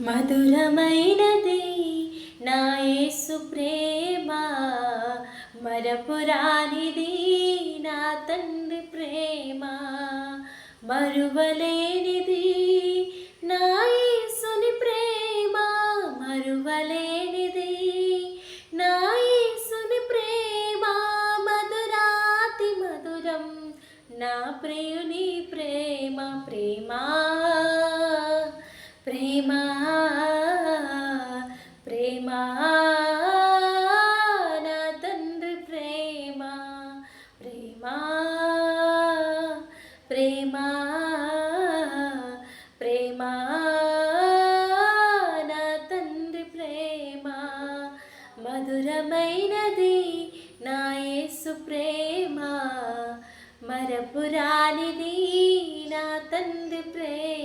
మధురమైనది నా యేసు ప్రేమ, మరపురానిది నా తండ్రి ప్రేమ, మరువలేనిది నా యేసుని ప్రేమ, మరువలేనిది నా యేసుని ప్రేమ, మధురాతి మధురం నా ప్రియుని ప్రేమ, ప్రేమ ప్రేమ ప్రేమ నా తండ్రి ప్రేమ, ప్రేమ ప్రేమ ప్రేమ నా తండ్రి ప్రేమ, మధురమైనది నా యేసు ప్రేమ, మరపురానిది నా తండ్రి ప్రేమ.